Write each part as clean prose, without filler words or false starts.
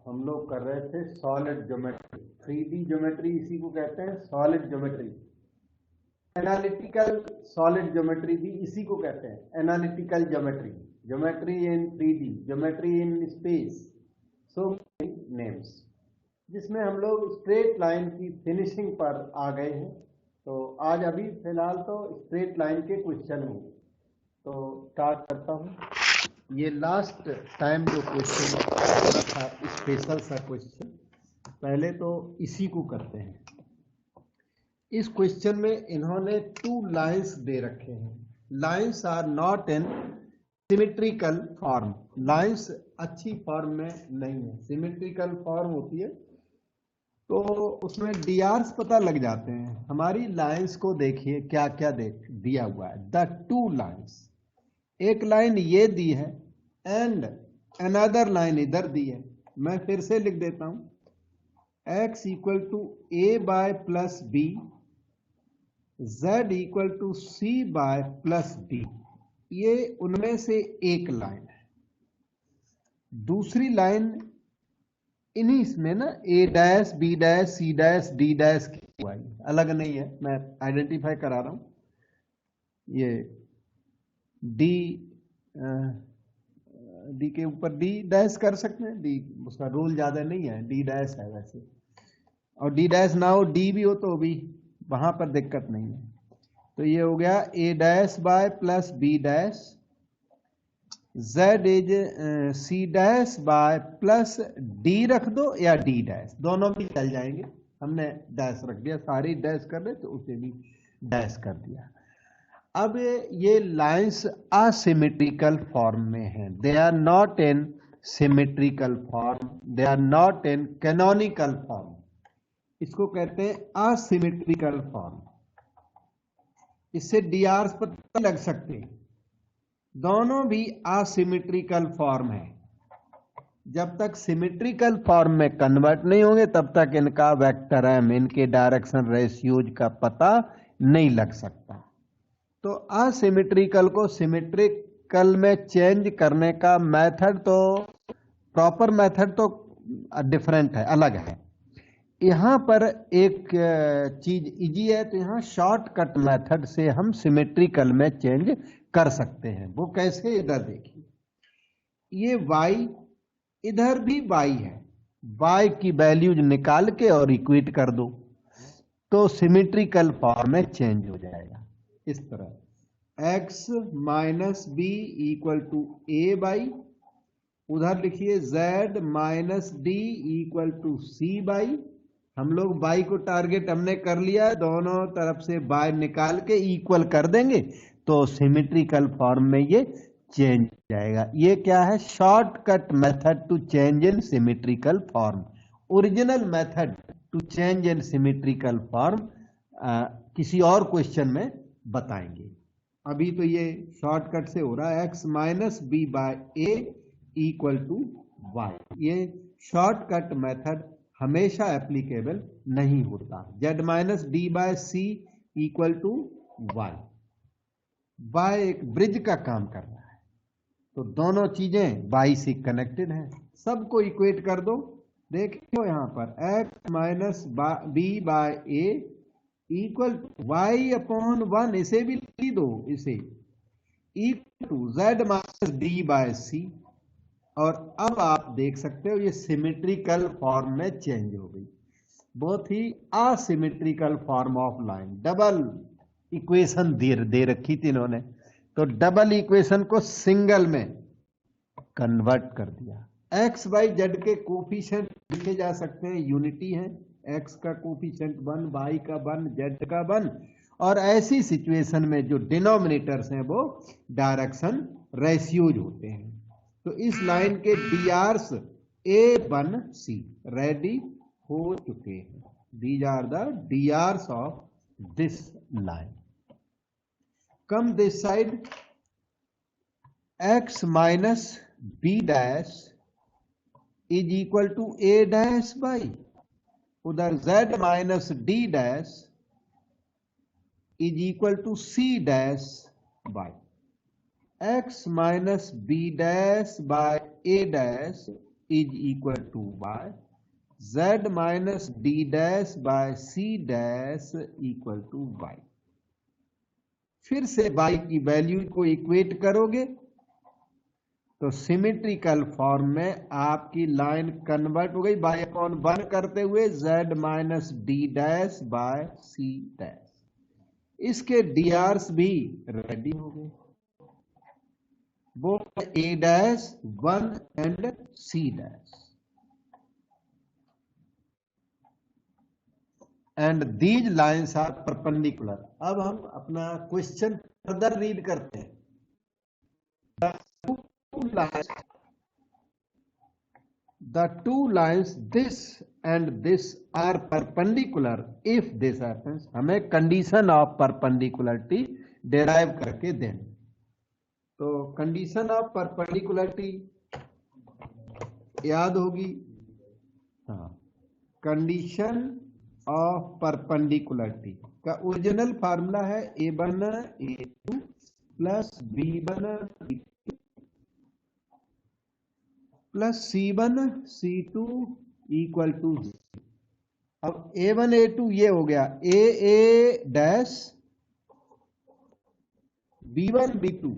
हम लोग कर रहे थे सॉलिड ज्योमेट्री, 3D ज्योमेट्री इसी को कहते हैं solid geometry. Analytical solid geometry भी इसी को कहते हैं analytical geometry, geometry in 3D, geometry in space, so many names, जिसमें हम लोग स्ट्रेट लाइन की फिनिशिंग पर आ गए हैं। तो आज अभी फिलहाल तो स्ट्रेट लाइन के क्वेश्चन होंगे, तो स्टार्ट करता हूँ। ये लास्ट टाइम जो क्वेश्चन था स्पेशल सा क्वेश्चन, पहले तो इसी को करते हैं। इस क्वेश्चन में इन्होंने 2 लाइंस दे रखे हैं। Lines are not in symmetrical form, lines अच्छी फॉर्म में नहीं है, सिमेट्रिकल फॉर्म होती है तो उसमें डीआर्स पता लग जाते हैं। हमारी लाइंस को देखिए क्या क्या दिया हुआ है। द 2 लाइंस, एक लाइन ये दी है एंड अनदर लाइन इधर दी है। मैं फिर से लिख देता हूं, x equal to a by plus B, z equal to c by plus D. ये उनमें से एक लाइन है। दूसरी लाइन इन्हीं इसमें ना a dash b dash c dash d dash की हुआ है, अलग नहीं है, मैं आइडेंटिफाई करा रहा हूं। ये डी के ऊपर डी डैश कर सकते हैं, डी उसका रूल ज्यादा नहीं है, डी डैश है वैसे, और डी डैश ना हो डी भी हो तो भी वहां पर दिक्कत नहीं है। तो ये हो गया A dash by plus B dash, Z is C dash by plus D रख दो या डी डैश, दोनों भी चल जाएंगे। हमने डैश रख दिया, सारी डैश कर रहे तो उसे भी डैश कर दिया। अब ये लाइंस असिमेट्रिकल फॉर्म में हैं, they are not in symmetrical form, they are not in canonical form. इसको कहते हैं असिमेट्रिकल फॉर्म। इससे डीआर पता लग सकते हैं, दोनों भी असिमेट्रिकल फॉर्म है। जब तक सिमेट्रिकल फॉर्म में कन्वर्ट नहीं होंगे तब तक इनका वेक्टर एम, इनके डायरेक्शन रेशियोज का पता नहीं लग सकता। तो असिमेट्रिकल को सिमेट्रिकल में चेंज करने का मेथड तो, प्रॉपर मेथड तो डिफरेंट है, अलग है। यहां पर एक चीज इजी है, तो यहां शॉर्टकट मेथड से हम सिमेट्रिकल में चेंज कर सकते हैं। वो कैसे, इधर देखिए, ये y, इधर भी y है, y की वैल्यूज निकाल के और इक्वेट कर दो तो सिमेट्रिकल फॉर्म में चेंज हो जाएगा। इस तरह x minus B equal to A by, उधर लिखिए z minus D equal to C by. हम लोग y को टारगेट हमने कर लिया, दोनों तरफ से y निकाल के इक्वल कर देंगे तो सिमेट्रिकल फॉर्म में ये चेंज हो जाएगा। ये क्या है, shortcut method to change in symmetrical form. Original method to change in symmetrical form किसी और क्वेश्चन में बताएंगे। अभी तो ये शॉर्टकट से हो रहा है, x minus B by A equal to Y. ये शॉर्टकट मेथड हमेशा एप्लीकेबल नहीं होता। z minus D by C equal to Y, Y एक ब्रिज का काम कर रहा है, तो दोनों चीजें वाई से कनेक्टेड हैं। सबको इक्वेट कर दो, देखो यहां पर x minus B by A equal Y upon 1, इसे भी लिख दो, इसे equal to Z minus D by C. और अब आप देख सकते हो ये सिमेट्रिकल फॉर्म में चेंज हो गई। बहुत ही asymmetrical form of line, double equation दे रखी थी इन्होंने, तो डबल इक्वेशन को सिंगल में कन्वर्ट कर दिया। एक्स बाई जेड के कोफिशिएंट लिखे जा सकते हैं, यूनिटी है, x का कोफिशिएंट 1, y का 1, z का 1, और ऐसी सिचुएशन में जो डिनोमिनेटर्स हैं वो डायरेक्शन रेशियोज होते हैं। तो इस लाइन के डीआरस A1C रेडी हो चुके हैं। These are the DRs of this line. Come this side, x minus B dash is equal to A dash by, उधर z minus D dash is equal to C dash by x minus B dash by A dash is equal to Y, z minus D dash by C dash equal to Y. फिर से y की value को equate करोगे तो symmetrical form में आपकी line convert हो गई बाय अपॉन 1 करते हुए z minus D dash by C dash. इसके डीआरस भी रेडी हो गए, वो a dash 1 and c dash, and these lines are perpendicular. अब हम अपना क्वेश्चन फर्दर रीड करते हैं। The two lines this and this are perpendicular if this happens। हमें कंडीशन ऑफ परपेंडिकुलरिटी डेराइव करके दें। तो कंडीशन ऑफ परपेंडिकुलरिटी याद होगी, हाँ, कंडीशन ऑफ परपेंडिकुलरिटी का ओरिजिनल फार्मूला है a1 a2 plus b1 b2 plus c1 c2 equal to 0। अब a1 a2 ये हो गया a dash, b1 b2,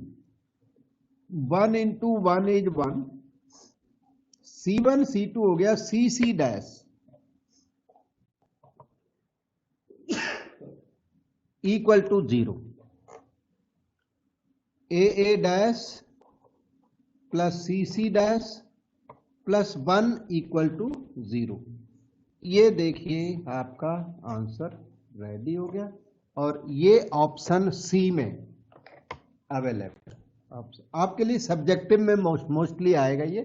1 into 1 is 1, c1 c2 हो गया c dash equal to 0, a dash plus c dash plus 1 equal to 0। ये देखिए आपका answer ready हो गया और ये ऑप्शन सी में अवेलेबल ऑप्शन आपके लिए सब्जेक्टिव में मोस्टली आएगा ये,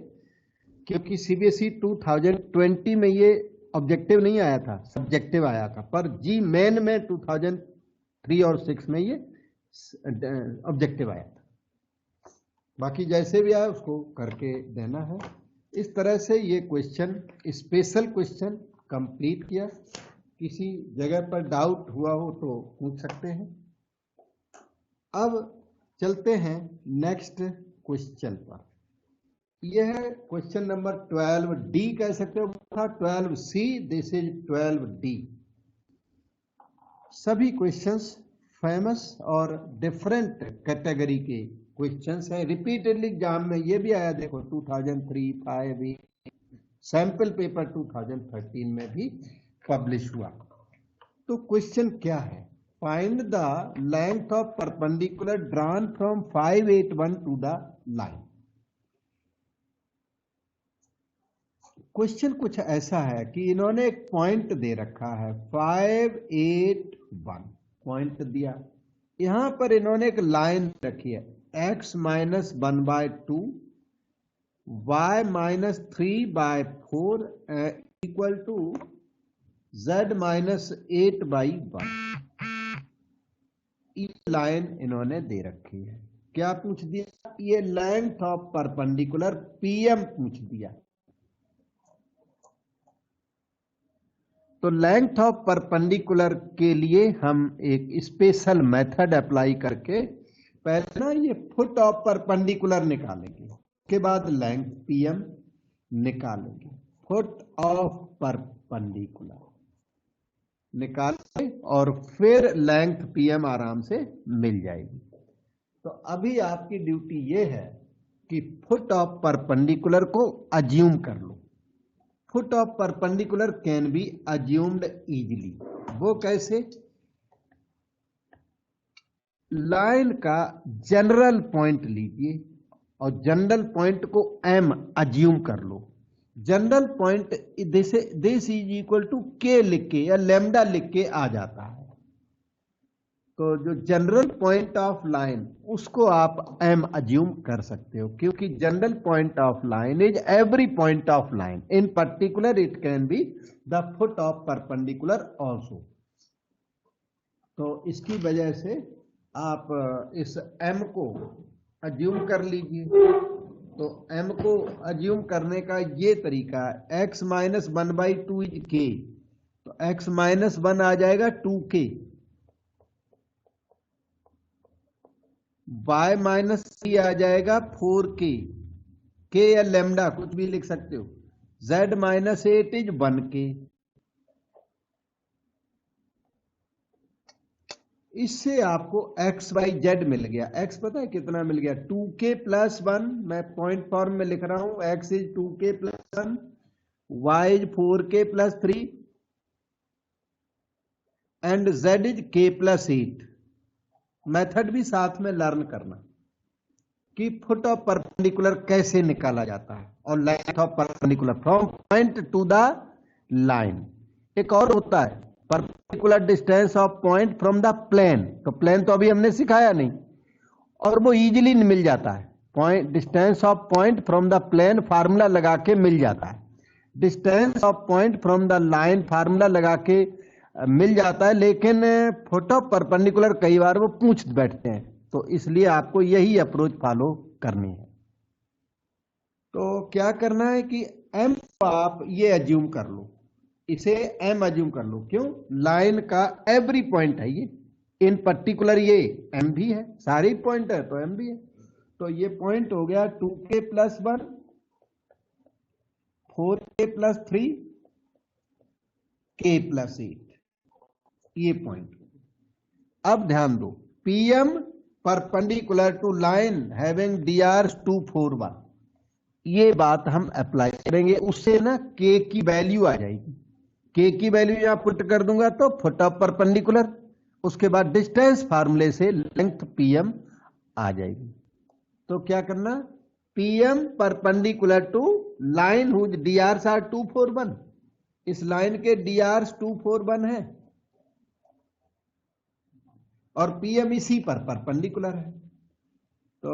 क्योंकि सीबीएसई 2020 में ये ऑब्जेक्टिव नहीं आया था, सब्जेक्टिव आया था, पर जी मेन में 2003 और 6 में ये ऑब्जेक्टिव आया था। बाकी जैसे भी आया उसको करके देना है। इस तरह से ये क्वेश्चन, स्पेशल क्वेश्चन कंप्लीट किया। किसी जगह पर डाउट हुआ हो तो पूछ सकते हैं। अब चलते हैं नेक्स्ट क्वेश्चन पर। यह है क्वेश्चन नंबर 12D कह सकते हो, था 12C, दिस इज 12D। सभी क्वेश्चंस फेमस और डिफरेंट कैटेगरी के क्वेश्चंस है। रिपीटेडली एग्जाम में ये भी आया, देखो 2003, 5 सैंपल पेपर 2013 में भी पब्लिश हुआ। तो क्वेश्चन क्या है? Find the length of perpendicular drawn from 581 to the line. Question कुछ ऐसा है कि इन्होंने एक पॉइंट दे रखा है, 581 पॉइंट दिया, यहां पर इन्होंने एक लाइन रखी है x minus 1/2 y minus 3/4 equal to z minus 8/1। ये लाइन इन्होंने दे रखी है। क्या पूछ दिया? ये लेंथ ऑफ परपेंडिकुलर PM पूछ दिया। तो लेंथ ऑफ परपेंडिकुलर के लिए हम एक स्पेशल मेथड अप्लाई करके पहले ना ये फुट ऑफ परपेंडिकुलर निकालेंगे, उसके बाद लेंथ PM निकालेंगे। फुट ऑफ परपेंडिकुलर निकालेंगे और फिर लेंथ PM आराम से मिल जाएगी। तो अभी आपकी ड्यूटी ये है कि फुट ऑफ परपेंडिकुलर को अज्यूम कर लो। Foot of perpendicular can be assumed easily. वो कैसे? लाइन का जनरल पॉइंट लीजिए और जनरल पॉइंट को M अज्यूम कर लो। General point this is equal to K लिख के या लैम्डा लिख के आ जाता है। तो जो जनरल पॉइंट ऑफ लाइन उसको आप M अज्यूम कर सकते हो, क्योंकि general point of line is every point of line, in particular it can be the foot of perpendicular also. तो इसकी वजह से आप इस M को अज्यूम कर लीजिए। तो M को अज्यूम करने का ये तरीका है, x माइनस 1/2 इज K, तो x माइनस 1 आ जाएगा 2K, y माइनस 3 आ जाएगा 4K, के या लेमडा कुछ भी लिख सकते हो, z माइनस 8 इज 1k। इससे आपको एक्स वाई जेड मिल गया। एक्स पता है कितना मिल गया, 2k प्लस 1, मैं पॉइंट फॉर्म में लिख रहा हूं, X is 2k plus 1, Y is 4k plus 3 and Z is k plus 8। Method भी साथ में लर्न करना कि फुट ऑफ परपेंडिकुलर कैसे निकाला जाता है और length of perpendicular from point to the line. एक और होता है perpendicular distance of point from the plane, तो प्लेन तो अभी हमने सिखाया नहीं और वो इजीली मिल जाता है। Point distance of point from the plane formula लगा के मिल जाता है, distance of point from the line formula लगा के मिल जाता है, लेकिन फुट ऑफ परपेंडिकुलर कई बार वो पूछ बैठते हैं, तो इसलिए आपको यही अप्रोच फॉलो करनी है। तो क्या करना है कि m आप ये एज्यूम कर लो, इसे m एज्यूम कर लो, क्यों, लाइन का एवरी पॉइंट है ये, इन पर्टिकुलर ये m भी है, सारे पॉइंट है तो m भी है। तो ये पॉइंट हो गया 2k plus 1, 4k plus 3, k plus 8, ये पॉइंट। अब ध्यान दो, pm perpendicular to line having dr 2 4 1, ये बात हम अप्लाई करेंगे, उससे ना k की वैल्यू आ जाएगी। k की वैल्यू यहां पुट कर दूंगा तो फुट ऑफ परपेंडिकुलर, उसके बाद डिस्टेंस फार्मूले से लेंथ pm आ जाएगी। तो क्या करना, pm perpendicular to line whose drs are 2 4 1, इस लाइन के drs 2 4 1 है और pm इसी पर परपेंडिकुलर है। तो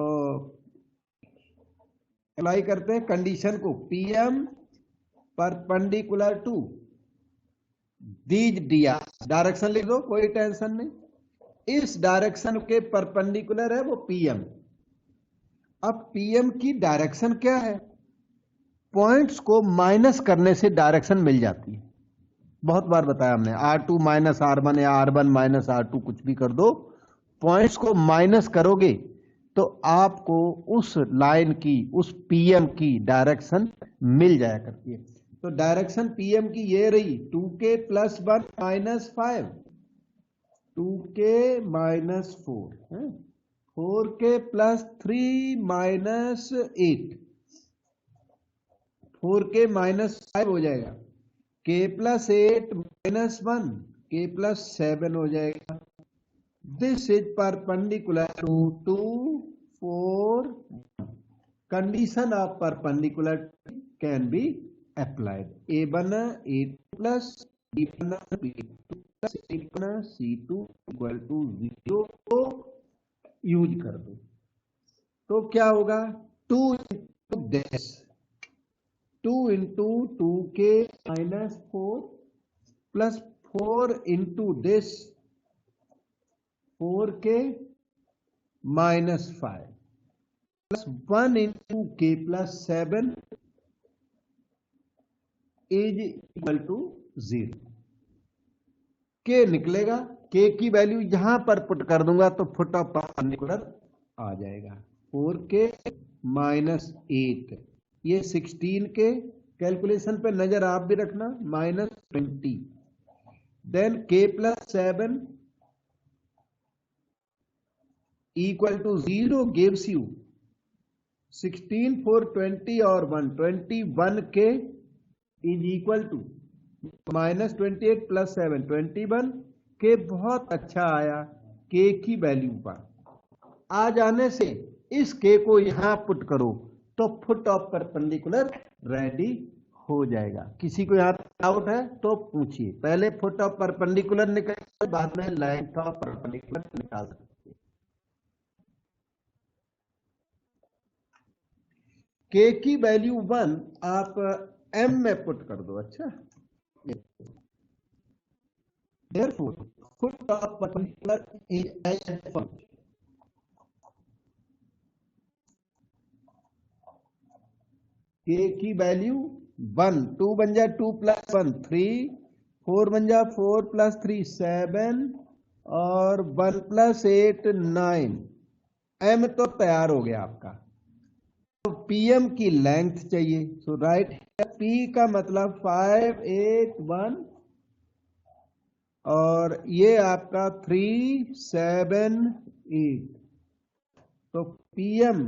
अप्लाई करते हैं कंडीशन को, pm perpendicular to these dr, direction लिख दो, कोई टेंशन नहीं, इस डायरेक्शन के परपेंडिकुलर है वो pm। अब pm की डायरेक्शन क्या है, पॉइंट्स को माइनस करने से डायरेक्शन मिल जाती है, बहुत बार बताया हमने, r2 माइनस r1 या r1 माइनस r2 कुछ भी कर दो, पॉइंट्स को माइनस करोगे तो आपको उस लाइन की, उस pm की डायरेक्शन मिल जाया करती है। तो डायरेक्शन pm की ये रही, 2k plus 1 minus 5, 2k minus 4, 4k plus 3 minus 8, 4k minus 5 हो जाएगा, k plus 8 minus 1, k plus 7 हो जाएगा। This is perpendicular to 2 4 1, condition of perpendicular can be applied, a1 a2 plus b1 b2 plus c1 c2 equal to 0 को use कर दो। तो क्या होगा, 2 into this, 2 into 2k minus 4 plus 4 into this 4k minus 5 plus 1 into k plus 7 is equal to 0। K निकलेगा, के की value यहां पर पुट कर दूंगा तो फुट ऑफ परपेंडिकुलर आ जाएगा, 4k माइनस 8, ये 16 के कैलकुलेशन पे नजर आप भी रखना, minus 20, then k plus 7 equal to 0 gives you 16 4 20 और 1 21 K is equal to minus 28 plus 7 21 के। बहुत अच्छा आया के की वैल्यू पर आ जाने से इस के को यहां पुट करो तो फुट ऑफ परपेंडिकुलर रेडी हो जाएगा। किसी को यहां डाउट है तो पूछिए, पहले फुट ऑफ परपेंडिकुलर निकाल, बाद में लेंथ ऑफ परपेंडिकुलर निकाल सकते। के की वैल्यू 1 आप m में पुट कर दो। अच्छा, therefore foot of perpendicular is as follows, k की वैल्यू 1, 2 बन जा 2 प्लस 1 3, 4 बन जा 4 प्लस 3 7 और 1 प्लस 8 9। m तो तैयार हो गया आपका। तो पीएम की लेंथ चाहिए। सो राइट, पी का मतलब 581 और ये आपका 378। तो PM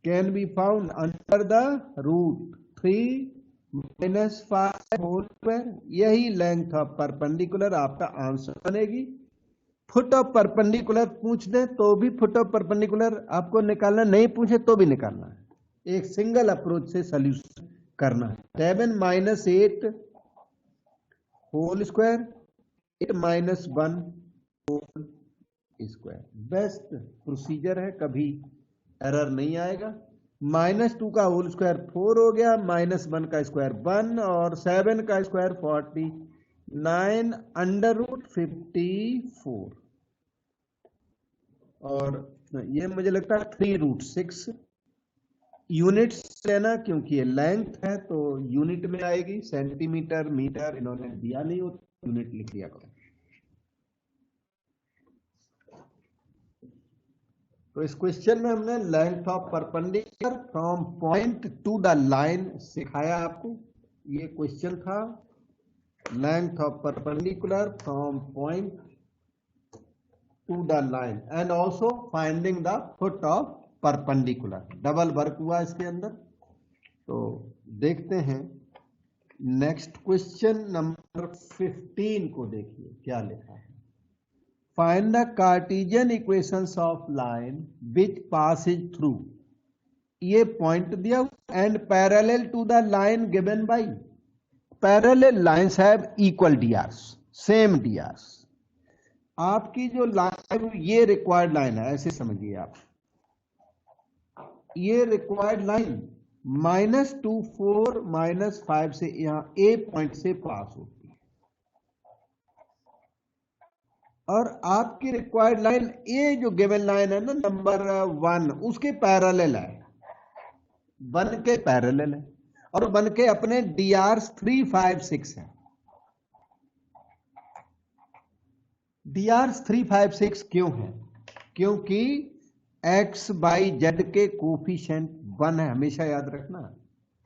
can be found under the root 3 minus 5 whole square. यही लेंथ ऑफ परपेंडिकुलर आपका आंसर बनेगी। फुट ऑफ परपेंडिकुलर पूछ दे तो भी फुट ऑफ परपेंडिकुलर आपको निकालना, नहीं पूछे तो भी निकालना है। एक सिंगल अप्रोच से सॉल्यूशन करना है। 7 minus 8 whole square, 8 minus 1 whole square. Best procedure है, कभी एरर नहीं आएगा। -2 का होल स्क्वायर 4 हो गया, -1 का स्क्वायर 1 और 7 का स्क्वायर 49 अंडर रूट 54 और ये मुझे लगता है 3√6 यूनिट्स लेना, क्योंकि ये लेंथ है तो यूनिट में आएगी। सेंटीमीटर मीटर इन्होंने दिया नहीं हो, यूनिट लिख दिया करो। तो इस क्वेश्चन में हमने length of perpendicular from point to the line सिखाया आपको। ये क्वेश्चन था, length of perpendicular from point to the line and also finding the foot of perpendicular. Double work हुआ इसके अंदर। तो देखते हैं नेक्स्ट क्वेश्चन नंबर 15 को। देखिए क्या लिखा है। Find the Cartesian equations of line which passes through. ये पॉइंट दिया and parallel to the line given by. Parallel lines have equal drs, same drs। आपकी जो लाइन, ये रिक्वायर्ड लाइन है, ऐसे समझिए आप। ये रिक्वायर्ड लाइन -2 4 -5 से यहां ए पॉइंट से पास होती है और आपकी रिक्वायर्ड लाइन ये जो गिवन लाइन है ना नंबर 1, उसके पैरेलल है, 1 के पैरेलल है और 1 के अपने drs 3 5 6 है। drs 3 5 6 क्यों है? क्योंकि x बाई जेड के कोफिशिएंट 1 है, हमेशा याद रखना।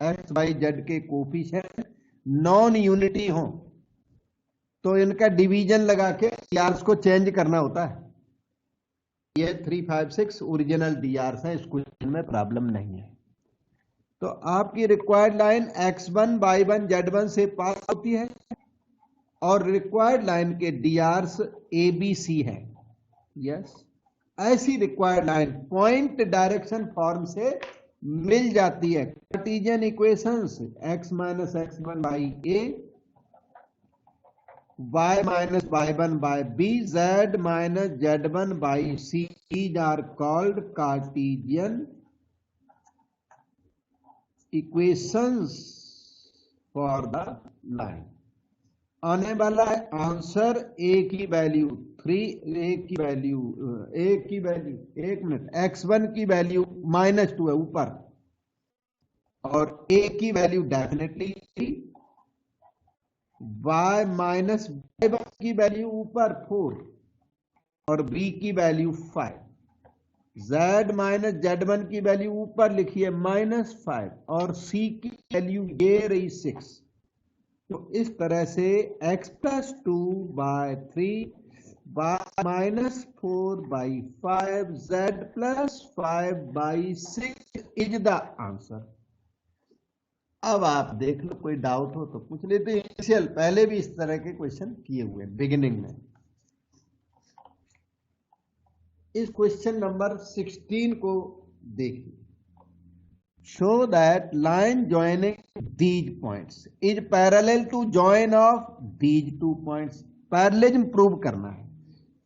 x बाई जेड के कोफिशिएंट नॉन यूनिटी हो तो इनका डिवीजन लगा के drs को चेंज करना होता है। ये 3 5 6 ओरिजिनल drs है, इस क्वेश्चन में प्रॉब्लम नहीं है। तो आपकी required line x1 y1 z1 से पास होती है और रिक्वायर्ड लाइन के drs ABC है। यस, ऐसी required line point direction form से मिल जाती है। Cartesian equations x minus x1 by a, y minus y1 by b, z minus z1 by c are called Cartesian equations for the line. आने वाला है answer a की value 3, a की value एक मिनट, x1 की value -2 है ऊपर और a की value definitely 3, y minus y1 की वैल्यू ऊपर 4 और b की वैल्यू 5, z माइनस z1 की वैल्यू ऊपर लिखिए -5 और c की वैल्यू ये रही 6। तो इस तरह से x plus 2 by 3, y minus 4 by 5, z plus 5 by 6 is the answer. अब आप देख लो, कोई डाउट हो तो पूछ लेते। इनिशियल पहले भी इस तरह के क्वेश्चन किए हुए बिगिनिंग में। इस क्वेश्चन नंबर 16 को देखिए। Show that line joining these points is parallel to join of these 2 points। Parallelism prove करना है।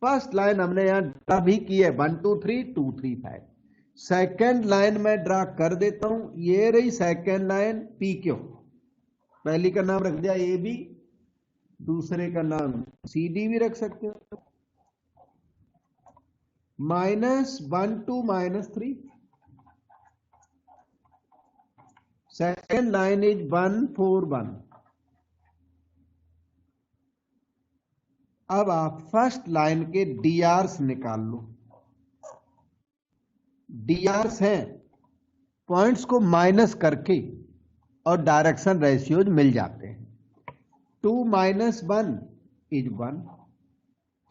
फर्स्ट लाइन हमने यहां ड्रा भी की है 1 2 3 2 3 5। सेकेंड लाइन में ड्रा कर देता हूं, ये रही सेकेंड लाइन पी क्यू। पहली का नाम रख दिया ए बी, दूसरे का नाम सी डी भी रख सकते हो। -1 2 -3, सेकेंड लाइन इज 1 4 1। अब आप फर्स्ट लाइन के drs निकाल लो। drs हैं पॉइंट्स को माइनस करके और डायरेक्शन रेशियोज मिल जाते हैं। 2 - 1 इज 1,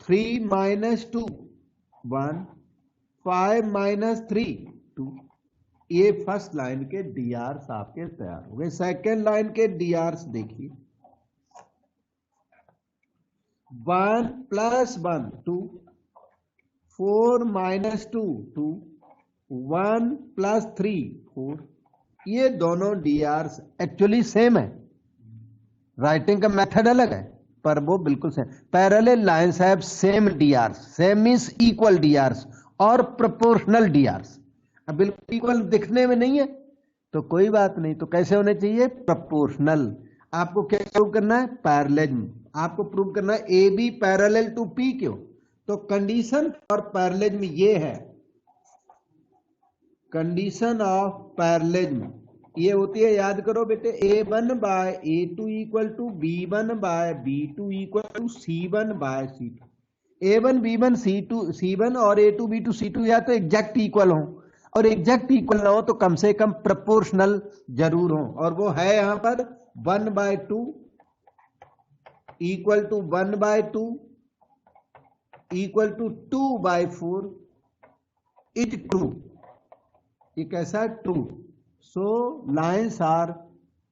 3 - 2 1, 5 - 3 2। ये फर्स्ट लाइन के डीआर्स आपके तैयार हो गए। सेकेंड लाइन के डीआर्स देखिए, 1 + 1 2, 4 - 2 2, 1 + 3 4। ये दोनों डीआर्स एक्चुअली सेम है, राइटिंग का मेथड अलग है पर वो बिल्कुल same. Parallel lines have same DRs, same means equal DRs और प्रोपोर्शनल डीआर्स। अब बिल्कुल इक्वल दिखने में नहीं है तो कोई बात नहीं, तो कैसे होने चाहिए? प्रोपोर्शनल। आपको क्या प्रूव करना है? पैरेललिज्म। आपको प्रूव करना है A B parallel to P Q, तो कंडीशन फॉर पैरेललिज्म ये है, कंडीशन ऑफ पैरेललिज्म ये होती है, याद करो बेटे, A1 / A2 = B1 / B2 = C1 / C2। A1 B1 C1 और A2 B2 C2 या तो एग्जैक्ट इक्वल हो, और एग्जैक्ट इक्वल ना हो तो कम से कम प्रोपोर्शनल जरूर हो, और वो है यहां पर 1/2 = 1/2 = 2/4 इज ट्रू। ये कैसा है? True. So lines are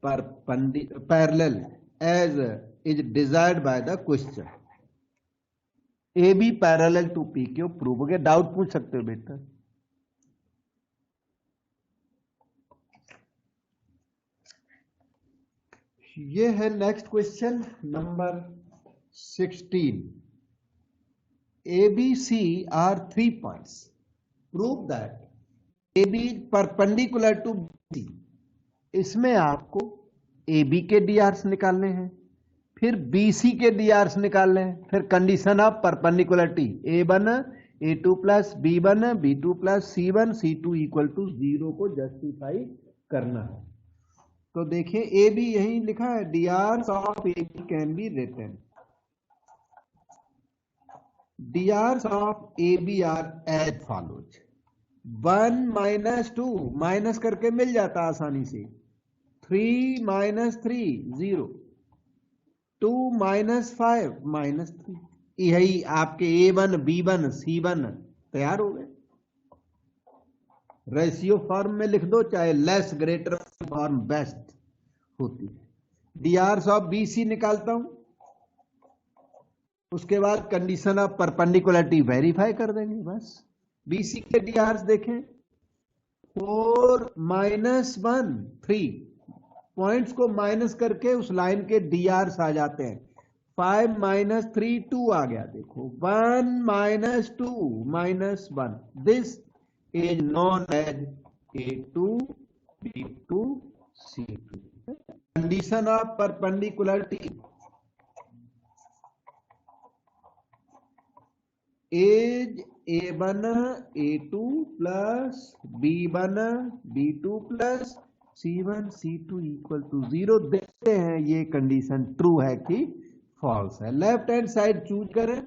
parallel as is desired by the question. A B parallel to P Q prove हो गया? डाउट पूछ सकते हो बेटा। ये है next question number 16। A B C are 3 points, prove that A B perpendicular to B. इसमें आपको ए बी के डीआर्स निकालने हैं, फिर बी सी के डीआर्स निकालने हैं, फिर condition of perpendicularity A1 A2 + B1 B2 + C1 C2 = 0 को जस्टिफाई करना है। तो देखिए ए बी यही लिखा है, DRs of A B can be written, DRs of A B are as follows. 1 - 2 minus करके मिल जाता आसानी से, 3 - 3 0, 2 - 5 -3। यही आपके A1 B1 C1 तैयार हो गए। रेशियो फॉर्म में लिख दो, चाहे लेस ग्रेटर फॉर्म बेस्ट होती है। डीआर्स ऑफ बी सी निकालता हूं, उसके बाद कंडीशन ऑफ परपेंडिकुलरिटी वेरीफाई कर देंगे बस। बीसी के डीआर्स देखें, 4 - 1 3, पॉइंट्स को माइनस करके उस लाइन के डीआर्स आ जाते हैं। 5 - 3 2 आ गया, देखो 1 - 2 -1, this is known as A2 B2 C2। Condition of perpendicularity is A1 A2 + B1 B2 + C1 C2 = 0। देखते हैं ये कंडीशन ट्रू है कि फॉल्स है। लेफ्ट हैंड साइड चूज करें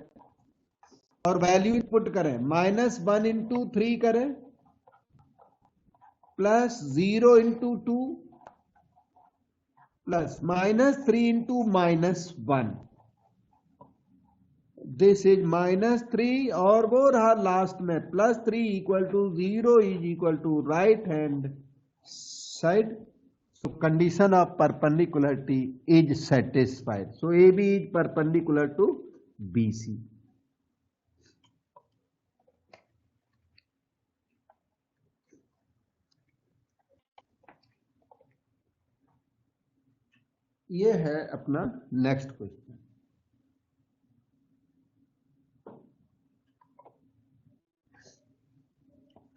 और वैल्यू पुट करें, -1 × 3 करें, +0 × 2 प्लस -3 × -1। दिस इज -3 और वो रहा लास्ट में +3 = 0 = right hand side. So condition of perpendicularity is satisfied. So A B is perpendicular to B C. ये है अपना next question.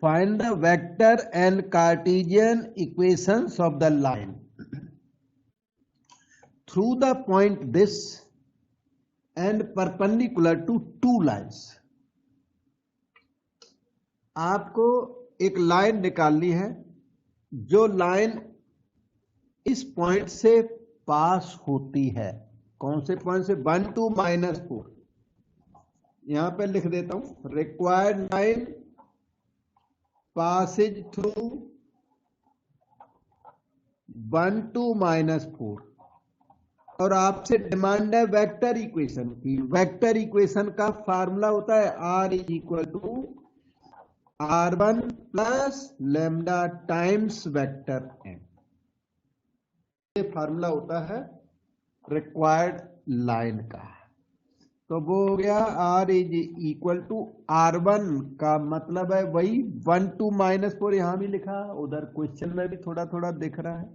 Find the vector and Cartesian equations of the line through the point this and perpendicular to two lines। आपको एक line निकालनी है जो line इस point से पास होती है। कौन से पॉइंट से? 1 to -4। यहां पे लिख देता हूं, रिक्वायर्ड लाइन passes through 1 2 -4 और आपसे डिमांड है वेक्टर इक्वेशन की। वेक्टर इक्वेशन का फार्मूला होता है R is equal to R1 plus lambda times vector M। ये फार्मूला होता है रिक्वायर्ड लाइन का। तो वो हो गया R is equal to R1 का मतलब है वही 1 2 -4 यहां भी लिखा, उधर क्वेश्चन में भी थोड़ा थोड़ा दिख रहा है।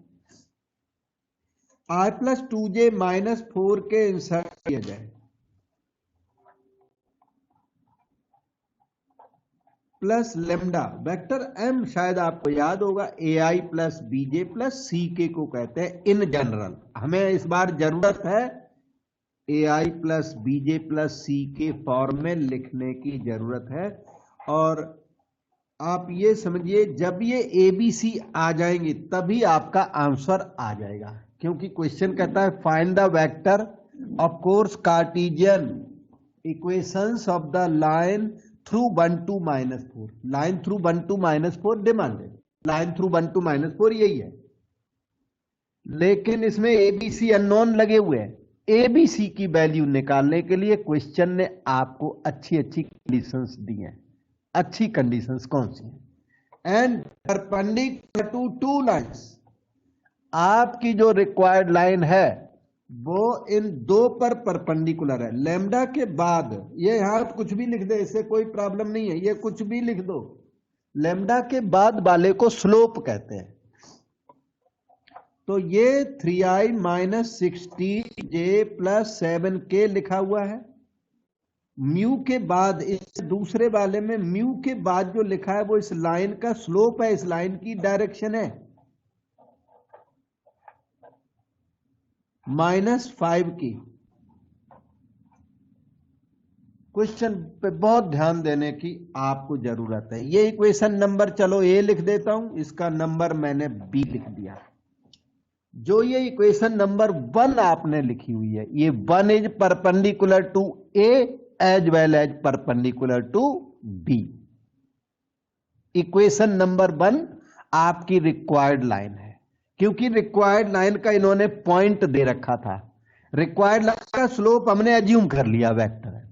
R प्लस 2J -4 के इंसर्ट किया जाए प्लस लेमडा वेक्टर M, शायद आपको याद होगा AI plus BJ plus CK को कहते हैं इन जनरल। हमें इस बार जरूरत है AI plus BJ plus CK form में लिखने की जरूरत है। और आप ये समझिए जब ये ABC आ जाएंगे तभी आपका आंसर आ जाएगा, क्योंकि क्वेश्चन कहता है find the vector of course Cartesian equations of the line through 1 2 -4। Line through 1 2 -4 demanded, line through 1 2 -4 यही है, लेकिन इसमें ABC अननोन लगे हुए हैं। ABC की वैल्यू निकालने के लिए क्वेश्चन ने आपको अच्छी अच्छी कंडीशंस दी हैं। अच्छी कंडीशंस कौन सी हैं? एंड परपेंडिकुलर टू 2 लाइंस, आपकी जो रिक्वायर्ड लाइन है वो इन 2 पर परपेंडिकुलर है। लेमडा के बाद ये यहां कुछ भी लिख दे, इससे कोई प्रॉब्लम नहीं है, ये कुछ भी लिख दो। लेमडा के बाद वाले को स्लोप कहते हैं। तो ये 3i - 16j + 7k लिखा हुआ है। म्यू के बाद इस दूसरे वाले में म्यू के बाद जो लिखा है वो इस लाइन का स्लोप है, इस लाइन की डायरेक्शन है -5 की। क्वेश्चन पे बहुत ध्यान देने की आपको जरूरत है। ये इक्वेशन नंबर चलो ए लिख देता हूं, इसका नंबर मैंने बी लिख दिया। जो ये इक्वेशन नंबर 1 आपने लिखी हुई है, ये 1 is perpendicular to A as well as perpendicular to B. Equation number 1 आपकी रिक्वायर्ड लाइन है, क्योंकि रिक्वायर्ड लाइन का इन्होंने पॉइंट दे रखा था। रिक्वायर्ड लाइन का स्लोप हमने एज्यूम कर लिया वेक्टर है,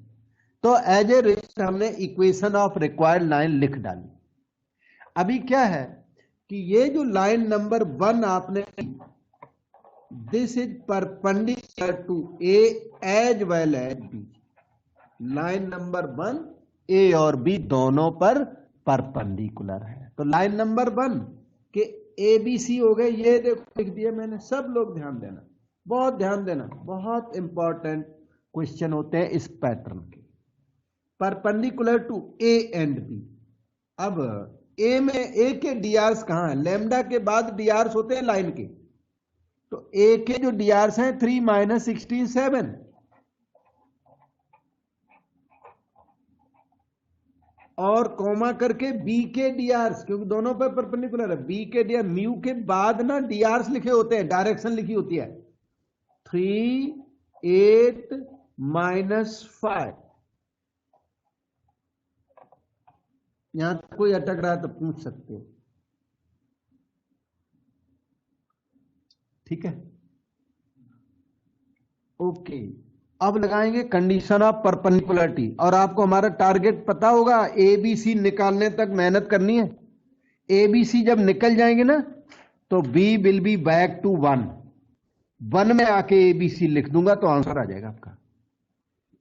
तो एज ए रिजल्ट हमने इक्वेशन ऑफ रिक्वायर्ड लाइन लिख डाली। अभी क्या है कि ये जो लाइन नंबर 1 आपने, this is perpendicular to A as well as B. Line number 1 A और बी दोनों पर परपेंडिकुलर है। तो लाइन नंबर 1 के ABC हो गए, ये देखो लिख दिया मैंने। सब लोग ध्यान देना, बहुत ध्यान देना, बहुत इंपॉर्टेंट क्वेश्चन होते हैं इस पैटर्न के। Perpendicular to A and B. अब ए में ए के डीआरस कहां है? लेमडा के बाद डीआरस होते हैं लाइन के। तो ए के जो डीआरस हैं 3 - 16 7, और कॉमा करके बी के डीआरस, क्योंकि दोनों पर परपेंडिकुलर है। बी के डीआर म्यू के बाद ना डीआरस लिखे होते हैं, डायरेक्शन लिखी होती है 3 8 -5। यहां कोई अटक रहा है तो पूछ सकते हो, ठीक है? ओके, अब लगाएंगे कंडीशन ऑफ परपेंडिकुलरिटी। और आपको हमारा टारगेट पता होगा, ABC निकालने तक मेहनत करनी है। ABC जब निकल जाएंगे ना तो B will be back to 1 में आके ABC लिख दूंगा तो आंसर आ जाएगा आपका।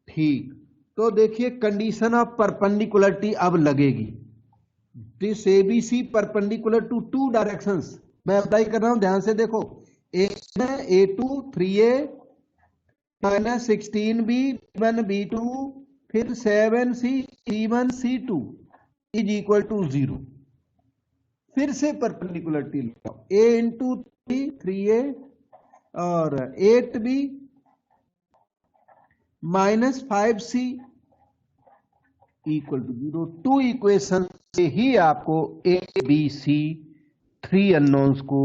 ठीक, तो देखिए कंडीशन ऑफ परपेंडिकुलरिटी अब लगेगी। This ABC perpendicular to 2 directions. मैं अप्लाई कर रहा हूं, ध्यान से देखो। A2 3A -16B 1B2 फिर 7C C1 C2 is equal to 0। फिर से परपेंडिकुलरिटी लगाओ, A इंटू 3A और 8B -5C equal to 0। 2 equation से ही आपको ABC 3 अननोन्स को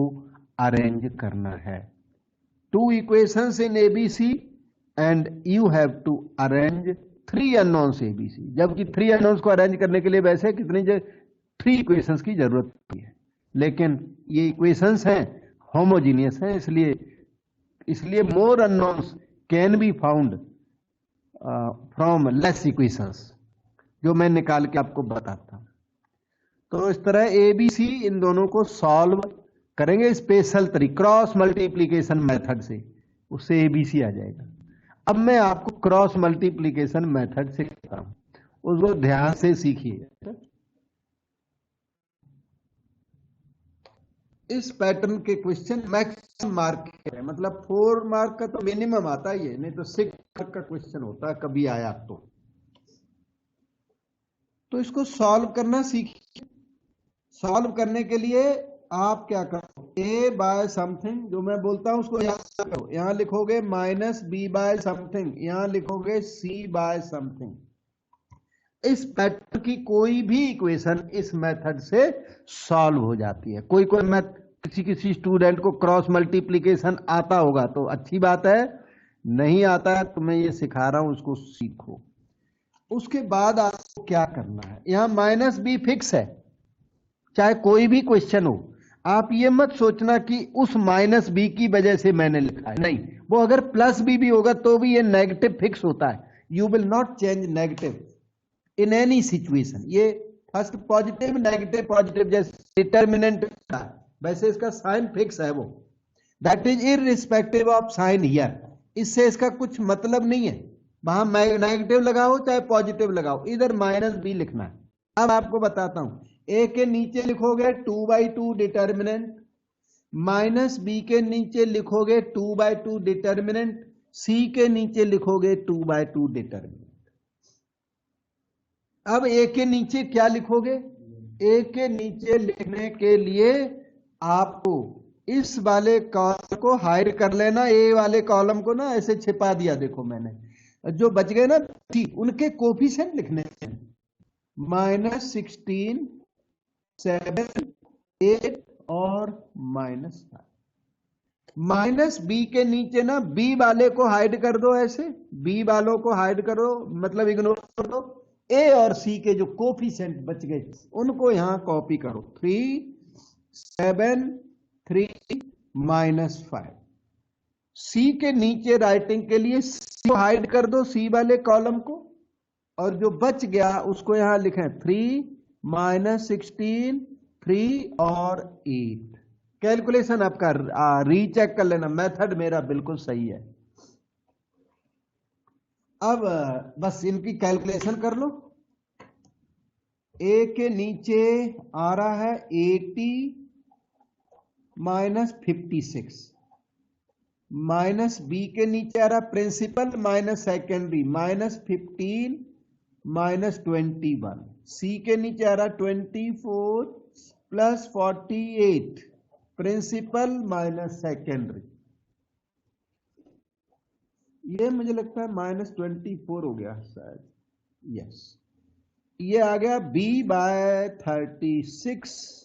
अरेंज करना है। 2 equations in ABC and you have to arrange 3 unknowns ABC। जबकि 3 unknowns को अरेंज करने के लिए वैसे कितनी 3 इक्वेशंस की जरूरत होती है, लेकिन ये इक्वेशंस हैं होमोजीनियस है, इसलिए more unknowns can be found from less equations, जो मैं निकाल के आपको बताता हूं। तो इस तरह ए बी सी इन दोनों को सॉल्व करेंगे स्पेशल तरीके क्रॉस मल्टीप्लीकेशन मेथड से, उससे ए बी सी आ जाएगा। अब मैं आपको क्रॉस मल्टीप्लीकेशन मेथड से कहता हूं, उसको ध्यान से सीखिए। इस पैटर्न के क्वेश्चन मैक्सिमम मार्क है, मतलब 4 मार्क का तो मिनिमम आता ही है, नहीं तो 6 मार्क का क्वेश्चन होता है कभी आया तो इसको सॉल्व करना सीखिए। सॉल्व करने के लिए आप क्या करो, ए बाय समथिंग जो मैं बोलता हूं उसको याद करो, यहां लिखोगे माइनस बी बाय समथिंग, यहां लिखोगे सी बाय समथिंग। इस पैटर्न की कोई भी इक्वेशन इस मेथड से सॉल्व हो जाती है। कोई किसी स्टूडेंट को क्रॉस मल्टीप्लीकेशन आता होगा तो अच्छी बात है, नहीं आता है तो मैं ये सिखा रहा हूं, उसको सीखो। उसके बाद आपको क्या करना है, यहां माइनस बी फिक्स है, चाहे कोई भी क्वेश्चन हो। आप ये मत सोचना कि उस माइनस बी की वजह से मैंने लिखा है, नहीं, वो अगर प्लस बी होगा तो भी ये नेगेटिव फिक्स होता है। You will not change negative in any situation. ये फर्स्ट पॉजिटिव नेगेटिव पॉजिटिव जैसे डिटर्मिनेंट का, वैसे इसका साइन फिक्स है वो, that is irrespective of sine here. इससे इसका कुछ मतलब नहीं है, वहां नेगेटिव लगाओ चाहे पॉजिटिव लगाओ, इधर माइनस बी लिखना है। अब आपको बताता हूं, ए के नीचे लिखोगे 2/2 डिटर्मिनेंट, माइनस बी के नीचे लिखोगे 2/2 डिटर्मिनेंट, सी के नीचे लिखोगे 2/2 डिटर्मिनेंट। अब ए के नीचे क्या लिखोगे, ए के नीचे लिखने के लिए आपको इस वाले कॉलम को हाइड कर लेना, ए वाले कॉलम को ना ऐसे छिपा दिया, देखो मैंने, जो बच गए ना उनके कोफिशिएंट लिखने हैं, -16, 7, 8 और -5। माइनस बी के नीचे ना बी वाले को हाइड कर दो, ऐसे बी वालों को हाइड करो, मतलब इग्नोर कर दो। ए और सी के जो कोफिशिएंट बच गए उनको यहां कॉपी करो, 3, 7, 3, -5। सी के नीचे राइटिंग के लिए सी को हाइड कर दो, सी वाले कॉलम को, और जो बच गया उसको यहां लिखें 3, -16, 3 और 8। कैलकुलेशन आपका रीचेक कर लेना, मेथड मेरा बिल्कुल सही है। अब बस इनकी कैलकुलेशन कर लो। ए के नीचे आ रहा है 80 -56, माइनस बी के नीचे आ रहा प्रिंसिपल माइनस सेकेंडरी -15 -21, सी के नीचे आ रहा 24 + 48 प्रिंसिपल माइनस सेकेंडरी, ये मुझे लगता है -24 हो गया शायद, यस। ये आ गया B/36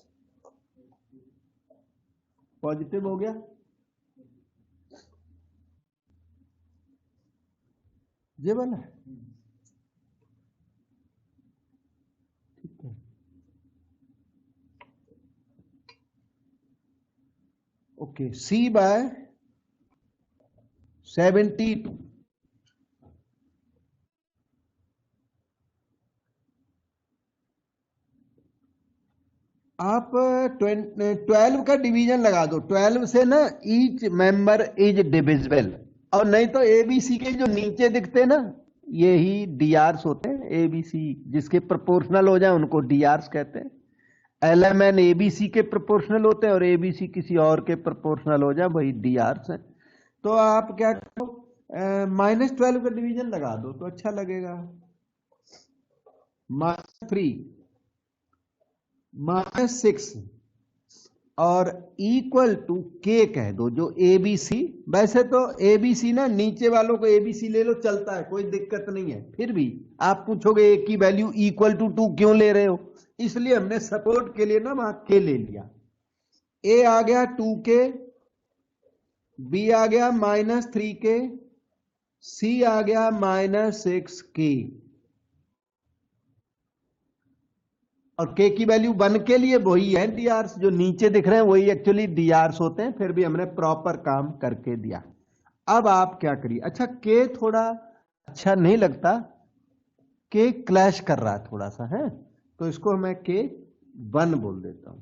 पॉजिटिव हो गया, ये वाला ठीक है। ओके, C/72 आप 12 का डिवीजन लगा दो, 12 से ना ईच मेंबर इज डिविजिबल, और नहीं तो एबीसी के जो नीचे दिखते ना यही डीआरस होते हैं। एबीसी जिसके प्रोपोर्शनल हो जाए उनको डीआरस कहते हैं। एलएमएन एबीसी के प्रोपोर्शनल होते हैं और एबीसी किसी और के प्रोपोर्शनल हो जाए वही डीआरस है। तो आप क्या करो, -12 का डिवीजन लगा दो तो अच्छा लगेगा। -3 -6 और इक्वल टू के कह दो, जो एबीसी। वैसे तो एबीसी ना नीचे वालों को एबीसी ले लो, चलता है, कोई दिक्कत नहीं है। फिर भी आप पूछोगे ए की वैल्यू इक्वल टू 2 क्यों ले रहे हो, इसलिए हमने सपोर्ट के लिए ना वहां के ले लिया। ए आ गया 2K, बी आ गया -3K, सी आ गया -6K, और के की वैल्यू 1 के लिए वही है डी आर्स, जो नीचे दिख रहे हैं वही एक्चुअली डी आर्स होते हैं, फिर भी हमने प्रॉपर काम करके दिया। अब आप क्या करिए, अच्छा के थोड़ा अच्छा नहीं लगता, के क्लैश कर रहा है थोड़ा सा है, तो इसको मैं के 1 बोल देता हूं।